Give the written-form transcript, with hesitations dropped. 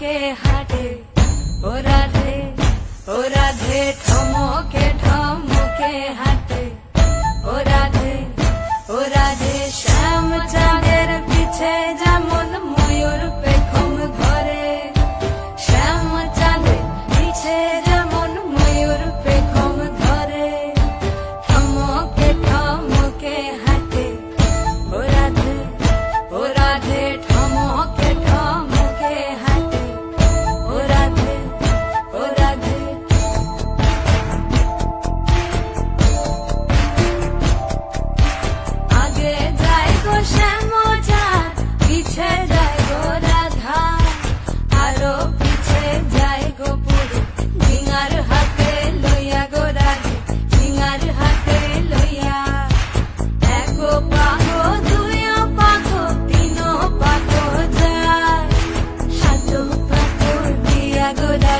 ঠমকে হাঁটে ও রাধে, ও রাধে ঠমকে ঠমকে হাঁটে ও রাধে, ও রাধে শ্যাম চাঁদের পিছে যেমন ময়ূর পেখম ধরে, শ্যাম চাঁদের পিছে যেমন ময়ূর পেখম ধরে, ঠমকে ঠমকে হাঁটে ও রাধে, ও রাধে ঠমকে ঠমকে হাঁটে ও রাধে, ও রাধে। আগে যায় গো শ্যাম চাঁদ, পিছে যায় গো রাধা, আরো পিছে যায় গো পুরী, ঝিঙার হাতে লইয়া গো রাধে, ঝিঙার হাতে লইয়া। এক পাগো দুই পাগো তিন পাগো যায়, সাত পাগো দিয়া গো রাধে।